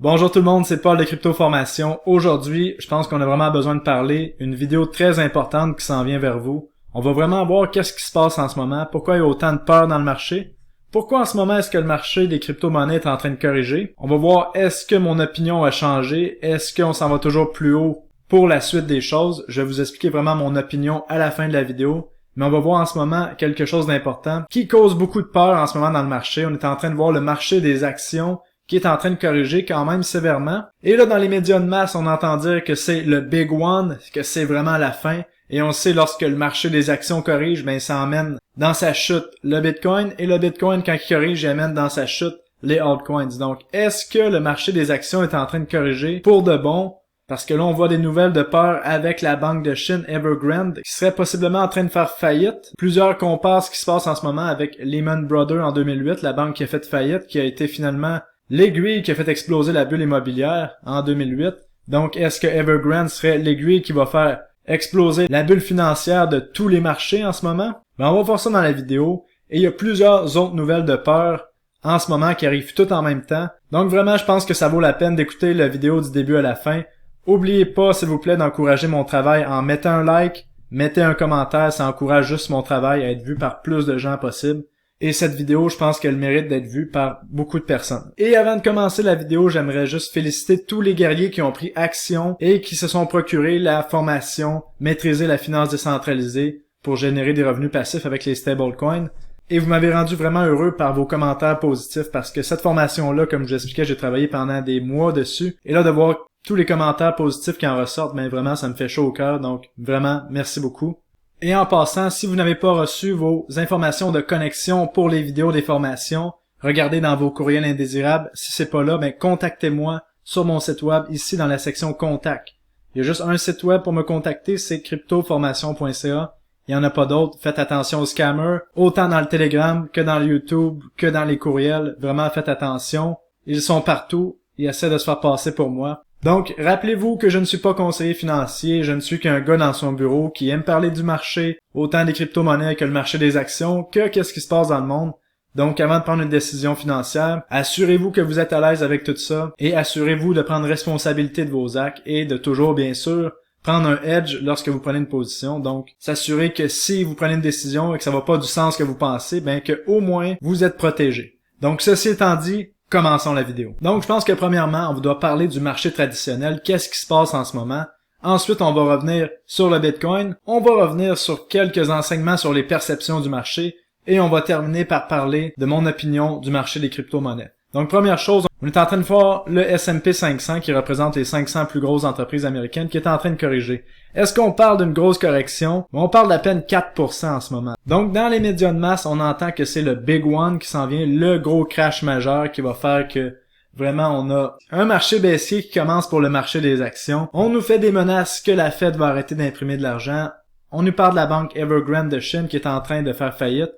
Bonjour tout le monde, c'est Paul de Crypto Formation. Aujourd'hui, je pense qu'on a vraiment besoin de parler, une vidéo très importante qui s'en vient vers vous. On va vraiment voir qu'est-ce qui se passe en ce moment, pourquoi il y a autant de peur dans le marché, pourquoi en ce moment est-ce que le marché des crypto-monnaies est en train de corriger. On va voir est-ce que mon opinion a changé, est-ce qu'on s'en va toujours plus haut pour la suite des choses. Je vais vous expliquer vraiment mon opinion à la fin de la vidéo. Mais on va voir en ce moment quelque chose d'important qui cause beaucoup de peur en ce moment dans le marché. On est en train de voir le marché des actions qui est en train de corriger quand même sévèrement. Et là, dans les médias de masse, on entend dire que c'est le big one, que c'est vraiment la fin. Et on sait lorsque le marché des actions corrige, ben ça emmène dans sa chute le Bitcoin. Et le Bitcoin, quand il corrige, il amène dans sa chute les altcoins. Donc, est-ce que le marché des actions est en train de corriger pour de bon? Parce que là, on voit des nouvelles de peur avec la banque de Chine Evergrande qui serait possiblement en train de faire faillite. Plusieurs comparent ce qui se passe en ce moment avec Lehman Brothers en 2008, la banque qui a fait faillite, qui a été finalement l'aiguille qui a fait exploser la bulle immobilière en 2008. Donc, est-ce que Evergrande serait l'aiguille qui va faire exploser la bulle financière de tous les marchés en ce moment? Ben, on va voir ça dans la vidéo. Et il y a plusieurs autres nouvelles de peur en ce moment qui arrivent toutes en même temps. Donc, vraiment, je pense que ça vaut la peine d'écouter la vidéo du début à la fin. Oubliez pas, s'il vous plaît, d'encourager mon travail en mettant un like, mettez un commentaire, ça encourage juste mon travail à être vu par plus de gens possible. Et cette vidéo, je pense qu'elle mérite d'être vue par beaucoup de personnes. Et avant de commencer la vidéo, j'aimerais juste féliciter tous les guerriers qui ont pris action et qui se sont procurés la formation Maîtriser la finance décentralisée pour générer des revenus passifs avec les stablecoins. Et vous m'avez rendu vraiment heureux par vos commentaires positifs parce que cette formation-là, comme je vous expliquais, j'ai travaillé pendant des mois dessus. Et là, de voir tous les commentaires positifs qui en ressortent, ben vraiment, ça me fait chaud au cœur. Donc, vraiment, merci beaucoup. Et en passant, si vous n'avez pas reçu vos informations de connexion pour les vidéos des formations, regardez dans vos courriels indésirables. Si c'est pas là, ben contactez-moi sur mon site web, ici dans la section Contact. Il y a juste un site web pour me contacter, c'est cryptoformation.ca. Il n'y en a pas d'autres. Faites attention aux scammers, autant dans le Telegram que dans le YouTube, que dans les courriels. Vraiment, faites attention. Ils sont partout. Ils essaient de se faire passer pour moi. Donc, rappelez-vous que je ne suis pas conseiller financier, je ne suis qu'un gars dans son bureau qui aime parler du marché, autant des crypto-monnaies que le marché des actions, que qu'est-ce qui se passe dans le monde. Donc, avant de prendre une décision financière, assurez-vous que vous êtes à l'aise avec tout ça et assurez-vous de prendre responsabilité de vos actes et de toujours, bien sûr, prendre un hedge lorsque vous prenez une position. Donc, s'assurer que si vous prenez une décision et que ça va pas du sens que vous pensez, ben que au moins vous êtes protégé. Donc, ceci étant dit, commençons la vidéo. Donc, je pense que premièrement, on doit parler du marché traditionnel. Qu'est-ce qui se passe en ce moment? Ensuite, on va revenir sur le Bitcoin. On va revenir sur quelques enseignements sur les perceptions du marché. Et on va terminer par parler de mon opinion du marché des crypto-monnaies. Donc, première chose, on est en train de voir le S&P 500 qui représente les 500 plus grosses entreprises américaines qui est en train de corriger. Est-ce qu'on parle d'une grosse correction? On parle d'à peine 4% en ce moment. Donc, dans les médias de masse, on entend que c'est le big one qui s'en vient, le gros crash majeur qui va faire que vraiment on a un marché baissier qui commence pour le marché des actions. On nous fait des menaces que la Fed va arrêter d'imprimer de l'argent. On nous parle de la banque Evergrande de Chine qui est en train de faire faillite.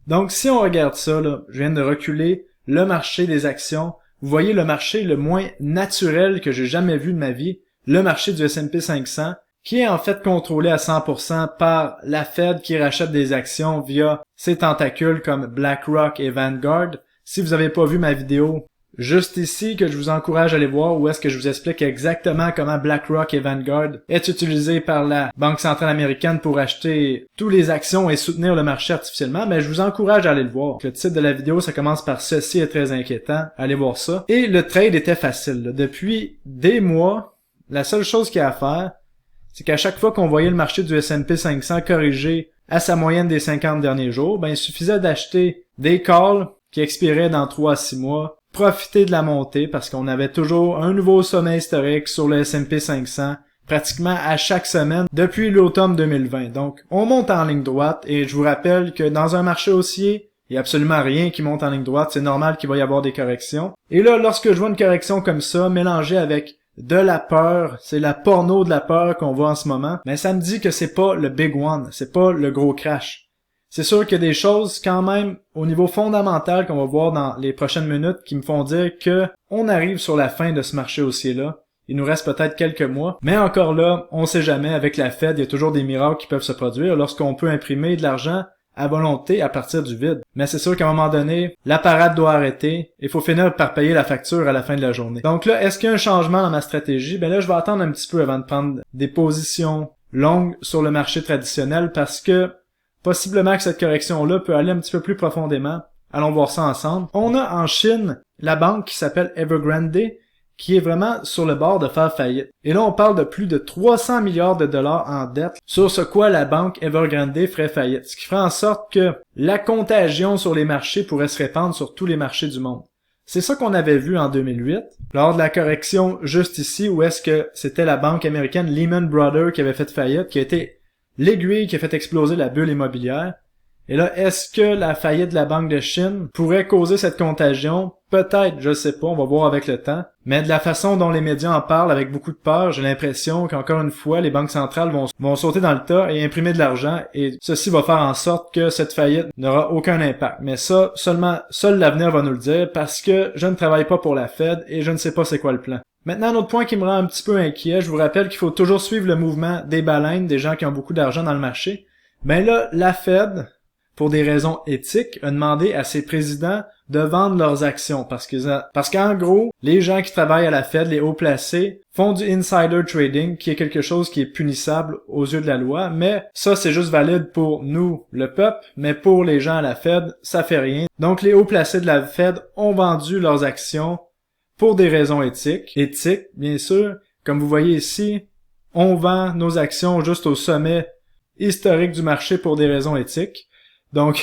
Donc, si on regarde ça, là, je viens de reculer le marché des actions. Vous voyez le marché le moins naturel que j'ai jamais vu de ma vie, le marché du S&P 500, qui est en fait contrôlé à 100% par la Fed qui rachète des actions via ses tentacules comme BlackRock et Vanguard. Si vous n'avez pas vu ma vidéo, juste ici que je vous encourage à aller voir où est-ce que je vous explique exactement comment BlackRock et Vanguard est utilisé par la Banque centrale américaine pour acheter tous les actions et soutenir le marché artificiellement, mais je vous encourage à aller le voir. Le titre de la vidéo, ça commence par ceci est très inquiétant. Allez voir ça. Et le trade était facile. Depuis des mois, la seule chose qu'il y a à faire, c'est qu'à chaque fois qu'on voyait le marché du S&P 500 corriger à sa moyenne des 50 derniers jours, ben il suffisait d'acheter des calls qui expiraient dans 3 à 6 mois, profiter de la montée parce qu'on avait toujours un nouveau sommet historique sur le S&P 500 pratiquement à chaque semaine depuis l'automne 2020. Donc, on monte en ligne droite et je vous rappelle que dans un marché haussier, il n'y a absolument rien qui monte en ligne droite, c'est normal qu'il va y avoir des corrections. Et là, lorsque je vois une correction comme ça, mélangée avec de la peur, c'est la porno de la peur qu'on voit en ce moment, mais ça me dit que c'est pas le big one, c'est pas le gros crash. C'est sûr qu'il y a des choses quand même au niveau fondamental qu'on va voir dans les prochaines minutes qui me font dire que on arrive sur la fin de ce marché haussier-là. Il nous reste peut-être quelques mois, mais encore là, on sait jamais, avec la Fed, il y a toujours des miracles qui peuvent se produire lorsqu'on peut imprimer de l'argent à volonté à partir du vide. Mais c'est sûr qu'à un moment donné, la parade doit arrêter. Il faut finir par payer la facture à la fin de la journée. Donc là, est-ce qu'il y a un changement dans ma stratégie? Ben là, je vais attendre un petit peu avant de prendre des positions longues sur le marché traditionnel parce que possiblement que cette correction-là peut aller un petit peu plus profondément. Allons voir ça ensemble. On a en Chine la banque qui s'appelle Evergrande, qui est vraiment sur le bord de faire faillite. Et là, on parle de plus de 300 milliards de dollars en dette, sur ce quoi la banque Evergrande ferait faillite. Ce qui ferait en sorte que la contagion sur les marchés pourrait se répandre sur tous les marchés du monde. C'est ça qu'on avait vu en 2008, lors de la correction juste ici, où est-ce que c'était la banque américaine Lehman Brothers qui avait fait faillite, qui a été l'aiguille qui a fait exploser la bulle immobilière. Et là, est-ce que la faillite de la Banque de Chine pourrait causer cette contagion? Peut-être, je sais pas, on va voir avec le temps. Mais de la façon dont les médias en parlent avec beaucoup de peur, j'ai l'impression qu'encore une fois, les banques centrales vont sauter dans le tas et imprimer de l'argent, et ceci va faire en sorte que cette faillite n'aura aucun impact. Mais ça, seul l'avenir va nous le dire, parce que je ne travaille pas pour la Fed et je ne sais pas c'est quoi le plan. Maintenant, un autre point qui me rend un petit peu inquiet, je vous rappelle qu'il faut toujours suivre le mouvement des baleines, des gens qui ont beaucoup d'argent dans le marché. Ben là, la Fed, pour des raisons éthiques, a demandé à ses présidents de vendre leurs actions parce qu'en gros, les gens qui travaillent à la Fed, les hauts placés, font du insider trading qui est quelque chose qui est punissable aux yeux de la loi, mais ça c'est juste valide pour nous, le peuple, mais pour les gens à la Fed, ça fait rien. Donc les hauts placés de la Fed ont vendu leurs actions pour des raisons éthiques. Éthiques, bien sûr, comme vous voyez ici, on vend nos actions juste au sommet historique du marché pour des raisons éthiques. Donc,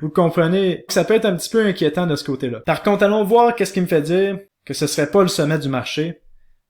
vous comprenez que ça peut être un petit peu inquiétant de ce côté-là. Par contre, allons voir qu'est-ce qui me fait dire que ce serait pas le sommet du marché.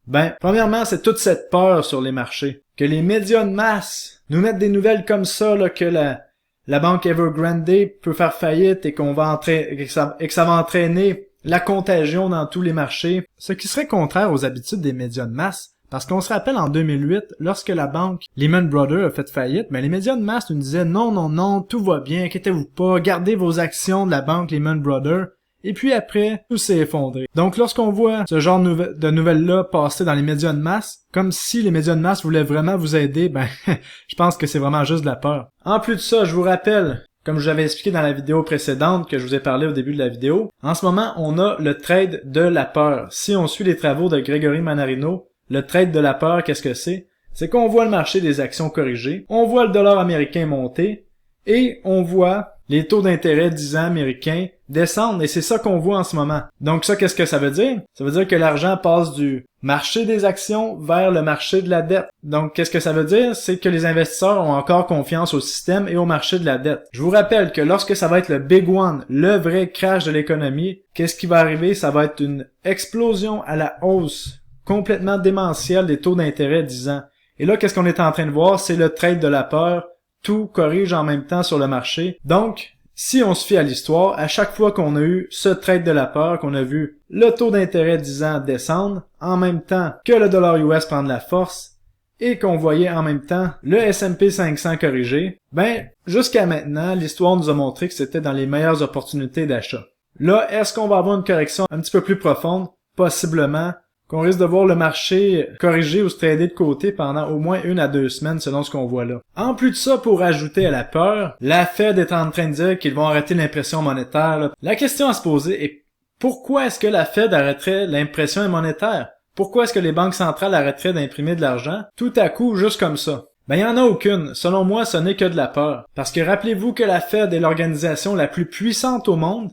Ben, premièrement, c'est toute cette peur sur les marchés. Que les médias de masse nous mettent des nouvelles comme ça, là, que la banque Evergrande peut faire faillite et que ça va entraîner la contagion dans tous les marchés. Ce qui serait contraire aux habitudes des médias de masse. Parce qu'on se rappelle en 2008, lorsque la banque Lehman Brothers a fait faillite, mais les médias de masse nous disaient non, tout va bien, inquiétez-vous pas, gardez vos actions de la banque Lehman Brothers. Et puis après, tout s'est effondré. Donc lorsqu'on voit ce genre de nouvelles-là passer dans les médias de masse, comme si les médias de masse voulaient vraiment vous aider, ben je pense que c'est vraiment juste de la peur. En plus de ça, je vous rappelle, comme je l'avais expliqué dans la vidéo précédente que je vous ai parlé au début de la vidéo, en ce moment, on a le trade de la peur. Si on suit les travaux de Grégory Mannarino, le trade de la peur, qu'est-ce que c'est? C'est qu'on voit le marché des actions corriger, on voit le dollar américain monter, et on voit les taux d'intérêt 10 ans américains descendre, et c'est ça qu'on voit en ce moment. Donc ça, qu'est-ce que ça veut dire? Ça veut dire que l'argent passe du marché des actions vers le marché de la dette. Donc qu'est-ce que ça veut dire? C'est que les investisseurs ont encore confiance au système et au marché de la dette. Je vous rappelle que lorsque ça va être le big one, le vrai crash de l'économie, qu'est-ce qui va arriver? Ça va être une explosion à la hausse complètement démentiel des taux d'intérêt 10 ans. Et là, qu'est-ce qu'on est en train de voir? C'est le trade de la peur. Tout corrige en même temps sur le marché. Donc, si on se fie à l'histoire, à chaque fois qu'on a eu ce trade de la peur, qu'on a vu le taux d'intérêt 10 ans descendre, en même temps que le dollar US prendre la force, et qu'on voyait en même temps le S&P 500 corriger, ben, jusqu'à maintenant, l'histoire nous a montré que c'était dans les meilleures opportunités d'achat. Là, est-ce qu'on va avoir une correction un petit peu plus profonde? Possiblement. Qu'on risque de voir le marché corriger ou se trader de côté pendant au moins 1 à 2 semaines selon ce qu'on voit là. En plus de ça, pour ajouter à la peur, la Fed est en train de dire qu'ils vont arrêter l'impression monétaire. Là. La question à se poser est pourquoi est-ce que la Fed arrêterait l'impression monétaire? Pourquoi est-ce que les banques centrales arrêteraient d'imprimer de l'argent tout à coup juste comme ça? Ben, il n'y en a aucune. Selon moi, ce n'est que de la peur. Parce que rappelez-vous que la Fed est l'organisation la plus puissante au monde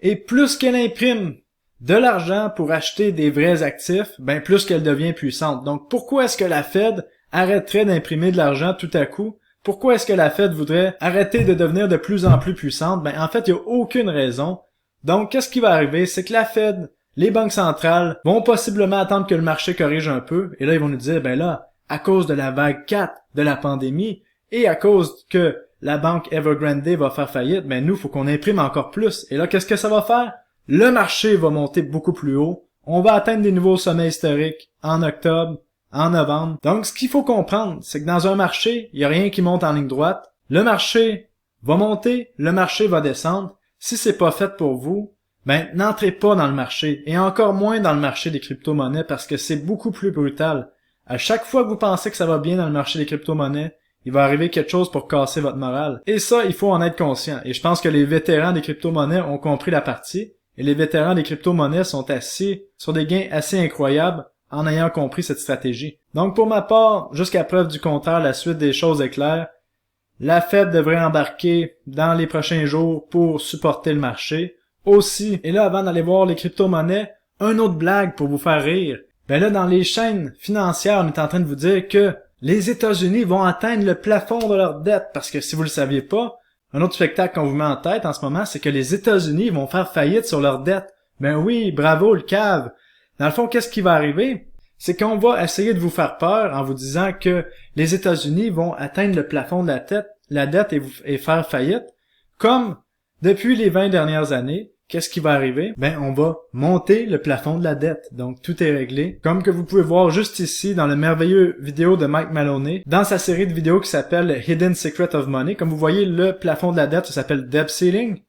et plus qu'elle imprime de l'argent pour acheter des vrais actifs, ben plus qu'elle devient puissante. Donc pourquoi est-ce que la Fed arrêterait d'imprimer de l'argent tout à coup? Pourquoi est-ce que la Fed voudrait arrêter de devenir de plus en plus puissante? Ben en fait, il n'y a aucune raison. Donc qu'est-ce qui va arriver? C'est que la Fed, les banques centrales vont possiblement attendre que le marché corrige un peu, et là ils vont nous dire, ben là, à cause de la vague 4 de la pandémie, et à cause que la banque Evergrande va faire faillite, ben nous, faut qu'on imprime encore plus. Et là, qu'est-ce que ça va faire? Le marché va monter beaucoup plus haut. On va atteindre des nouveaux sommets historiques en octobre, en novembre. Donc, ce qu'il faut comprendre, c'est que dans un marché, il n'y a rien qui monte en ligne droite. Le marché va monter, le marché va descendre. Si c'est pas fait pour vous, ben, n'entrez pas dans le marché. Et encore moins dans le marché des crypto-monnaies parce que c'est beaucoup plus brutal. À chaque fois que vous pensez que ça va bien dans le marché des crypto-monnaies, il va arriver quelque chose pour casser votre morale. Et ça, il faut en être conscient. Et je pense que les vétérans des crypto-monnaies ont compris la partie. Et les vétérans des crypto-monnaies sont assis sur des gains assez incroyables en ayant compris cette stratégie. Donc pour ma part, jusqu'à preuve du contraire, la suite des choses est claire. La Fed devrait embarquer dans les prochains jours pour supporter le marché. Aussi, et là avant d'aller voir les crypto-monnaies, une autre blague pour vous faire rire. Ben là, dans les chaînes financières, on est en train de vous dire que les États-Unis vont atteindre le plafond de leur dette, parce que si vous le saviez pas, un autre spectacle qu'on vous met en tête en ce moment, c'est que les États-Unis vont faire faillite sur leur dette. Ben oui, bravo le cave. Dans le fond, qu'est-ce qui va arriver? C'est qu'on va essayer de vous faire peur en vous disant que les États-Unis vont atteindre le plafond de la dette et faire faillite. Comme depuis les 20 dernières années, qu'est-ce qui va arriver? Ben, on va monter le plafond de la dette. Donc, tout est réglé. Comme que vous pouvez voir juste ici dans le merveilleux vidéo de Mike Maloney, dans sa série de vidéos qui s'appelle Hidden Secret of Money. Comme vous voyez, le plafond de la dette, ça s'appelle Debt Ceiling.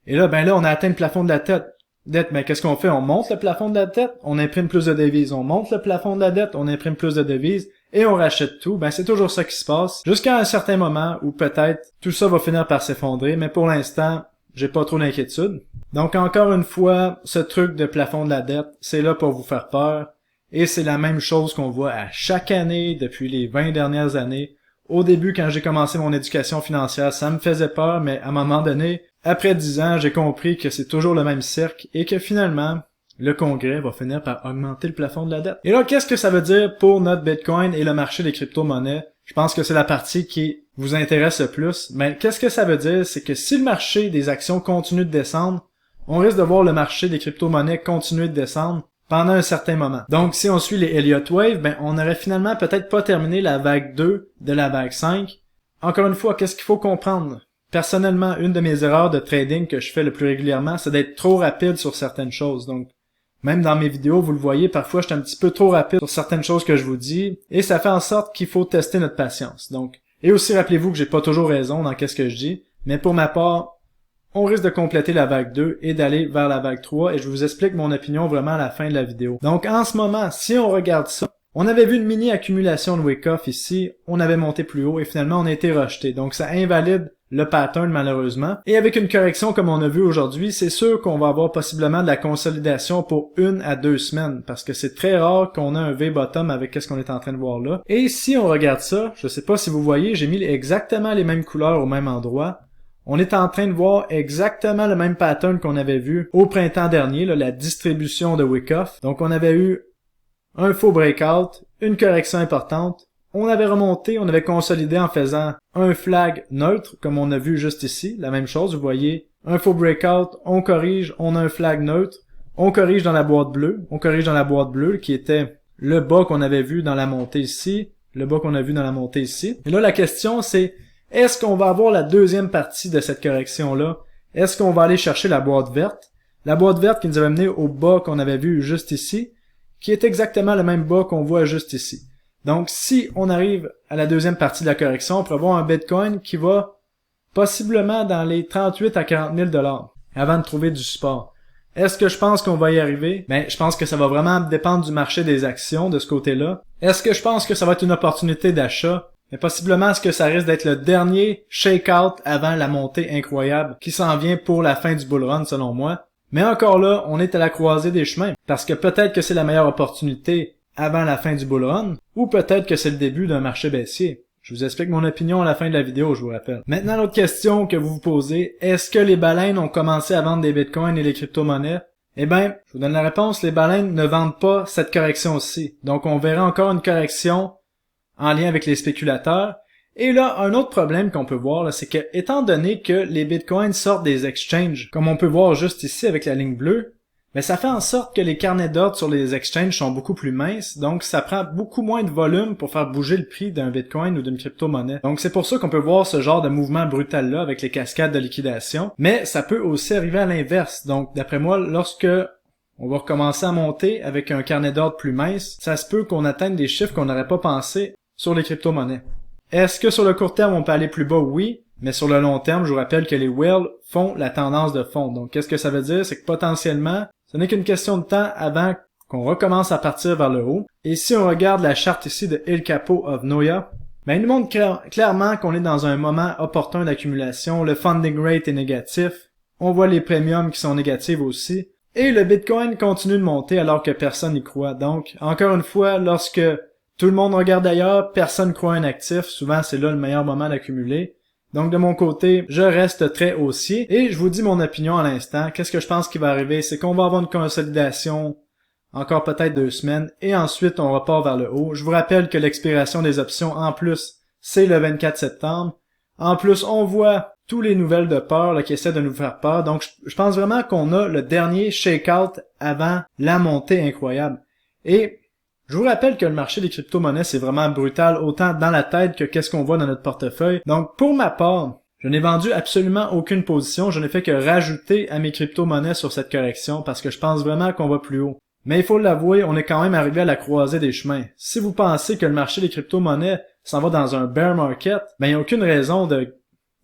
Et là, ben là, on a atteint le plafond de la dette. Ben, qu'est-ce qu'on fait? On monte le plafond de la dette, on imprime plus de devises. On monte le plafond de la dette, on imprime plus de devises. Et on rachète tout. Ben, c'est toujours ça qui se passe. Jusqu'à un certain moment où peut-être tout ça va finir par s'effondrer. Mais pour l'instant, j'ai pas trop d'inquiétude. Donc encore une fois, ce truc de plafond de la dette, c'est là pour vous faire peur. Et c'est la même chose qu'on voit à chaque année depuis les 20 dernières années. Au début, quand j'ai commencé mon éducation financière, ça me faisait peur, mais à un moment donné, après 10 ans, j'ai compris que c'est toujours le même cirque et que finalement, le Congrès va finir par augmenter le plafond de la dette. Et là, qu'est-ce que ça veut dire pour notre Bitcoin et le marché des crypto-monnaies? Je pense que c'est la partie qui vous intéresse le plus. Mais qu'est-ce que ça veut dire? C'est que si le marché des actions continue de descendre, on risque de voir le marché des crypto-monnaies continuer de descendre pendant un certain moment. Donc, si on suit les Elliott Wave, ben, on aurait finalement peut-être pas terminé la vague 2 de la vague 5. Encore une fois, qu'est-ce qu'il faut comprendre? Personnellement, une de mes erreurs de trading que je fais le plus régulièrement, c'est d'être trop rapide sur certaines choses. Donc, même dans mes vidéos, vous le voyez, parfois je suis un petit peu trop rapide sur certaines choses que je vous dis, et ça fait en sorte qu'il faut tester notre patience. Donc, et aussi rappelez-vous que j'ai pas toujours raison dans qu'est-ce que je dis, mais pour ma part, on risque de compléter la vague 2 et d'aller vers la vague 3, et je vous explique mon opinion vraiment à la fin de la vidéo. Donc en ce moment, si on regarde ça, on avait vu une mini accumulation de Wyckoff ici, on avait monté plus haut et finalement on a été rejeté. Donc ça invalide le pattern malheureusement. Et avec une correction comme on a vu aujourd'hui, c'est sûr qu'on va avoir possiblement de la consolidation pour 1 à 2 semaines parce que c'est très rare qu'on a un V-bottom avec ce qu'on est en train de voir là. Et si on regarde ça, je sais pas si vous voyez, j'ai mis exactement les mêmes couleurs au même endroit. On est en train de voir exactement le même pattern qu'on avait vu au printemps dernier, là, la distribution de Wyckoff. Donc on avait eu un faux breakout, une correction importante. On avait remonté, on avait consolidé en faisant un flag neutre, comme on a vu juste ici. La même chose, vous voyez, un faux breakout, on corrige, on a un flag neutre, on corrige dans la boîte bleue, qui était le bas qu'on avait vu dans la montée ici, le bas qu'on a vu dans la montée ici. Et là, la question c'est, est-ce qu'on va avoir la deuxième partie de cette correction-là? Est-ce qu'on va aller chercher la boîte verte? La boîte verte qui nous avait mené au bas qu'on avait vu juste ici, qui est exactement le même bas qu'on voit juste ici. Donc, si on arrive à la deuxième partie de la correction, on pourrait avoir un Bitcoin qui va possiblement dans les 38 à 40 000 $ avant de trouver du support. Est-ce que je pense qu'on va y arriver? Ben, je pense que ça va vraiment dépendre du marché des actions de ce côté-là. Est-ce que je pense que ça va être une opportunité d'achat? Mais possiblement, est-ce que ça risque d'être le dernier shake-out avant la montée incroyable qui s'en vient pour la fin du bull run, selon moi? Mais encore là, on est à la croisée des chemins, parce que peut-être que c'est la meilleure opportunité avant la fin du bull run, ou peut-être que c'est le début d'un marché baissier. Je vous explique mon opinion à la fin de la vidéo, je vous rappelle. Maintenant, l'autre question que vous vous posez, est-ce que les baleines ont commencé à vendre des bitcoins et les crypto-monnaies? Eh ben, je vous donne la réponse, les baleines ne vendent pas cette correction-ci. Donc, on verra encore une correction en lien avec les spéculateurs. Et là, un autre problème qu'on peut voir, là, c'est que, étant donné que les bitcoins sortent des exchanges, comme on peut voir juste ici avec la ligne bleue, mais ça fait en sorte que les carnets d'ordre sur les exchanges sont beaucoup plus minces, donc ça prend beaucoup moins de volume pour faire bouger le prix d'un bitcoin ou d'une crypto-monnaie. Donc c'est pour ça qu'on peut voir ce genre de mouvement brutal-là avec les cascades de liquidation, mais ça peut aussi arriver à l'inverse. Donc d'après moi, lorsque on va recommencer à monter avec un carnet d'ordre plus mince, ça se peut qu'on atteigne des chiffres qu'on n'aurait pas pensé sur les crypto-monnaies. Est-ce que sur le court terme, on peut aller plus bas? Oui, mais sur le long terme, je vous rappelle que les whales font la tendance de fond. Donc, qu'est-ce que ça veut dire? C'est que potentiellement, ce n'est qu'une question de temps avant qu'on recommence à partir vers le haut. Et si on regarde la charte ici de El Capo of Noya, ben il nous montre clairement qu'on est dans un moment opportun d'accumulation, le funding rate est négatif, on voit les premiums qui sont négatifs aussi, et le Bitcoin continue de monter alors que personne n'y croit. Donc, encore une fois, lorsque tout le monde regarde ailleurs, personne croit un actif, souvent c'est là le meilleur moment d'accumuler. Donc de mon côté, je reste très haussier, et je vous dis mon opinion à l'instant. Qu'est-ce que je pense qui va arriver? C'est qu'on va avoir une consolidation encore peut-être 2 semaines, et ensuite on repart vers le haut. Je vous rappelle que l'expiration des options, en plus, c'est le 24 septembre. En plus, on voit tous les nouvelles de peur là, qui essaient de nous faire peur. Donc je pense vraiment qu'on a le dernier shake-out avant la montée incroyable. Et je vous rappelle que le marché des crypto-monnaies, c'est vraiment brutal, autant dans la tête que qu'est-ce qu'on voit dans notre portefeuille. Donc pour ma part, je n'ai vendu absolument aucune position. Je n'ai fait que rajouter à mes crypto-monnaies sur cette correction parce que je pense vraiment qu'on va plus haut. Mais il faut l'avouer, on est quand même arrivé à la croisée des chemins. Si vous pensez que le marché des crypto-monnaies s'en va dans un bear market, ben il n'y a aucune raison de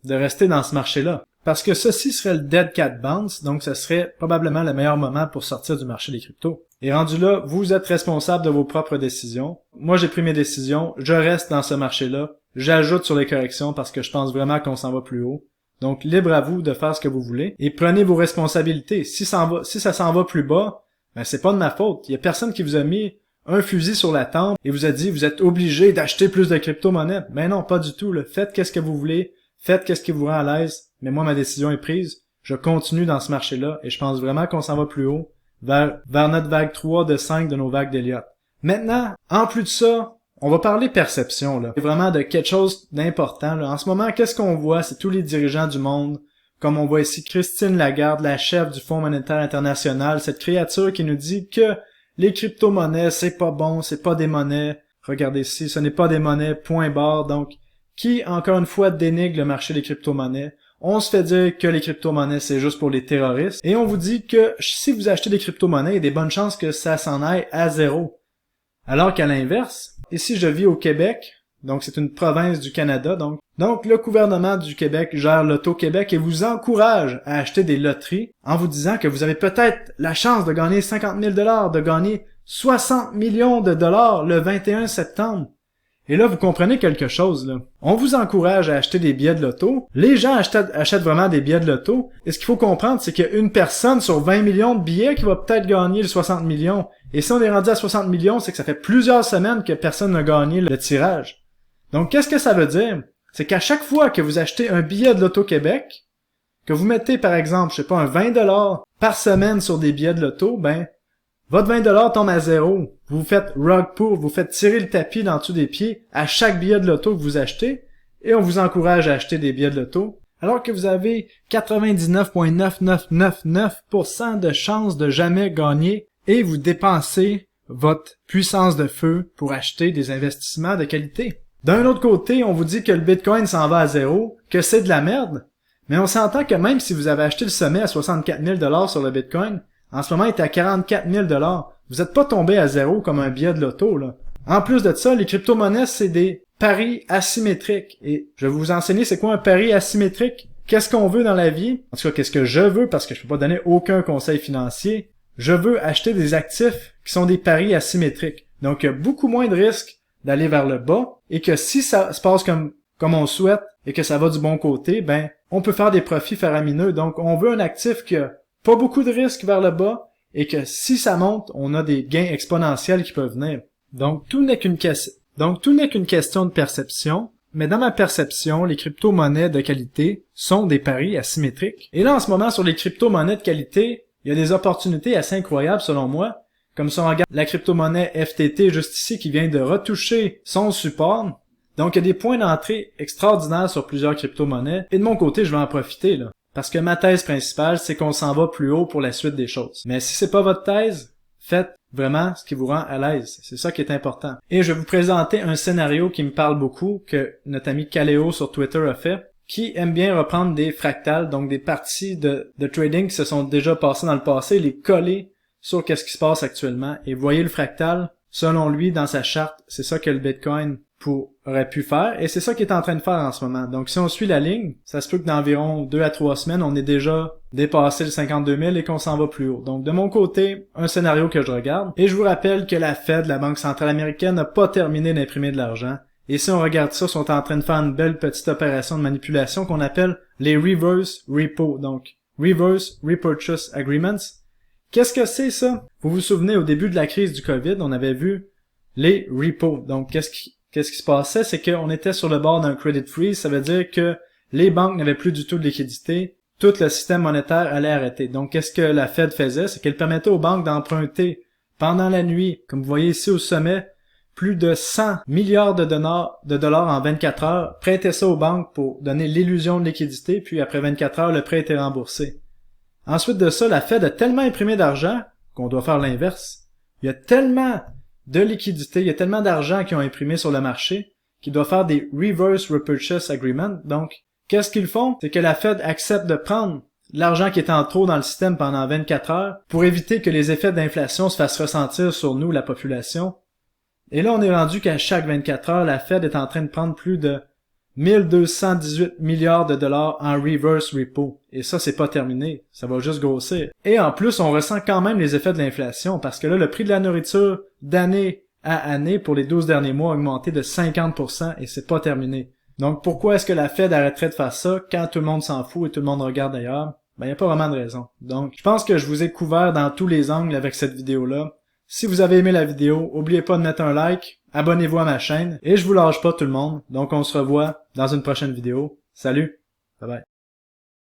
rester dans ce marché-là. Parce que ceci serait le dead cat bounce, donc ce serait probablement le meilleur moment pour sortir du marché des cryptos. Et rendu là, vous êtes responsable de vos propres décisions. Moi, j'ai pris mes décisions, je reste dans ce marché-là, j'ajoute sur les corrections parce que je pense vraiment qu'on s'en va plus haut. Donc, libre à vous de faire ce que vous voulez et prenez vos responsabilités. Si ça s'en va plus bas, ben c'est pas de ma faute. Il y a personne qui vous a mis un fusil sur la tempe et vous a dit vous êtes obligé d'acheter plus de crypto-monnaies. Mais non, pas du tout. Là. Faites qu'est-ce que vous voulez, faites qu'est-ce qui vous rend à l'aise. Mais moi, ma décision est prise. Je continue dans ce marché-là et je pense vraiment qu'on s'en va plus haut vers notre vague 3 de 5 de nos vagues d'Elliott. Maintenant, en plus de ça, on va parler perception. Là. C'est vraiment de quelque chose d'important. Là. En ce moment, qu'est-ce qu'on voit? C'est tous les dirigeants du monde. Comme on voit ici Christine Lagarde, la chef du Fonds monétaire international, cette créature qui nous dit que les crypto-monnaies, c'est pas bon, c'est pas des monnaies. Regardez ici, ce n'est pas des monnaies, point barre. Donc, qui, encore une fois, dénigre le marché des crypto-monnaies. On se fait dire que les crypto-monnaies, c'est juste pour les terroristes. Et on vous dit que si vous achetez des crypto-monnaies, il y a des bonnes chances que ça s'en aille à zéro. Alors qu'à l'inverse, ici je vis au Québec, donc c'est une province du Canada, donc le gouvernement du Québec gère l'Auto-Québec et vous encourage à acheter des loteries en vous disant que vous avez peut-être la chance de gagner 50 000 $, de gagner 60 millions de dollars le 21 septembre. Et là, vous comprenez quelque chose, là. On vous encourage à acheter des billets de loto. Les gens achètent vraiment des billets de loto. Et ce qu'il faut comprendre, c'est qu'il y a une personne sur 20 millions de billets qui va peut-être gagner les 60 millions. Et si on est rendu à 60 millions, c'est que ça fait plusieurs semaines que personne n'a gagné le tirage. Donc, qu'est-ce que ça veut dire? C'est qu'à chaque fois que vous achetez un billet de l'Auto-Québec, que vous mettez, par exemple, je sais pas, un 20 $ par semaine sur des billets de loto, ben, votre 20 $ tombe à zéro. Vous faites rug pull, vous faites tirer le tapis dans dessous des pieds à chaque billet de loto que vous achetez, et on vous encourage à acheter des billets de loto, alors que vous avez 99,9999% de chances de jamais gagner, et vous dépensez votre puissance de feu pour acheter des investissements de qualité. D'un autre côté, on vous dit que le Bitcoin s'en va à zéro, que c'est de la merde, mais on s'entend que même si vous avez acheté le sommet à 64 000 $ sur le Bitcoin, en ce moment, il est à 44 000 $. Vous n'êtes pas tombé à zéro comme un billet de loto, là. En plus de ça, les crypto-monnaies, c'est des paris asymétriques. Et je vais vous enseigner c'est quoi un pari asymétrique. Qu'est-ce qu'on veut dans la vie? En tout cas, qu'est-ce que je veux, parce que je peux pas donner aucun conseil financier. Je veux acheter des actifs qui sont des paris asymétriques. Donc, il y a beaucoup moins de risques d'aller vers le bas. Et que si ça se passe comme on souhaite et que ça va du bon côté, ben, on peut faire des profits faramineux. Donc, on veut un actif qui a pas beaucoup de risques vers le bas, et que si ça monte, on a des gains exponentiels qui peuvent venir. Donc, tout n'est qu'une question de perception, mais dans ma perception, les crypto-monnaies de qualité sont des paris asymétriques. Et là, en ce moment, sur les crypto-monnaies de qualité, il y a des opportunités assez incroyables selon moi, comme si on regarde la crypto-monnaie FTT juste ici qui vient de retoucher son support. Donc, il y a des points d'entrée extraordinaires sur plusieurs crypto-monnaies, et de mon côté, je vais en profiter, là. Parce que ma thèse principale, c'est qu'on s'en va plus haut pour la suite des choses. Mais si c'est pas votre thèse, faites vraiment ce qui vous rend à l'aise. C'est ça qui est important. Et je vais vous présenter un scénario qui me parle beaucoup, que notre ami Kaleo sur Twitter a fait, qui aime bien reprendre des fractales, donc des parties de trading qui se sont déjà passées dans le passé, les coller sur qu'est-ce qui se passe actuellement. Et voyez le fractal, selon lui, dans sa charte, c'est ça que le Bitcoin aurait pu faire, et c'est ça qu'il est en train de faire en ce moment. Donc si on suit la ligne, ça se peut que d'environ 2 à 3 semaines, on ait déjà dépassé le 52 000 et qu'on s'en va plus haut. Donc de mon côté, un scénario que je regarde, et je vous rappelle que la Fed, la Banque centrale américaine, n'a pas terminé d'imprimer de l'argent, Et si on regarde ça, ils sont en train de faire une belle petite opération de manipulation qu'on appelle les reverse repo, donc reverse repurchase agreements. Qu'est-ce que c'est ça? Vous vous souvenez, au début de la crise du COVID, on avait vu les repos. Donc, qu'est-ce qui se passait? C'est qu'on était sur le bord d'un credit freeze. Ça veut dire que les banques n'avaient plus du tout de liquidité. Tout le système monétaire allait arrêter. Donc, qu'est-ce que la Fed faisait? C'est qu'elle permettait aux banques d'emprunter pendant la nuit. Comme vous voyez ici au sommet, plus de 100 milliards de dollars en 24 heures, prêtaient ça aux banques pour donner l'illusion de liquidité, puis après 24 heures, le prêt était remboursé. Ensuite de ça, la Fed a tellement imprimé d'argent qu'on doit faire l'inverse. Il y a tellement de liquidités, il y a tellement d'argent qu'ils ont imprimé sur le marché qu'ils doivent faire des reverse repurchase agreements. Donc, qu'est-ce qu'ils font? C'est que la Fed accepte de prendre l'argent qui est en trop dans le système pendant 24 heures pour éviter que les effets d'inflation se fassent ressentir sur nous, la population. Et là, on est rendu qu'à chaque 24 heures, la Fed est en train de prendre plus de 1218 milliards de dollars en reverse repo. Et ça, c'est pas terminé. Ça va juste grossir. Et en plus, on ressent quand même les effets de l'inflation parce que là, le prix de la nourriture d'année à année pour les 12 derniers mois a augmenté de 50% et c'est pas terminé. Donc, pourquoi est-ce que la Fed arrêterait de faire ça quand tout le monde s'en fout et tout le monde regarde ailleurs? Ben, y a pas vraiment de raison. Donc, je pense que je vous ai couvert dans tous les angles avec cette vidéo-là. Si vous avez aimé la vidéo, n'oubliez pas de mettre un like, abonnez-vous à ma chaîne, et je vous lâche pas tout le monde, donc on se revoit dans une prochaine vidéo. Salut, bye bye.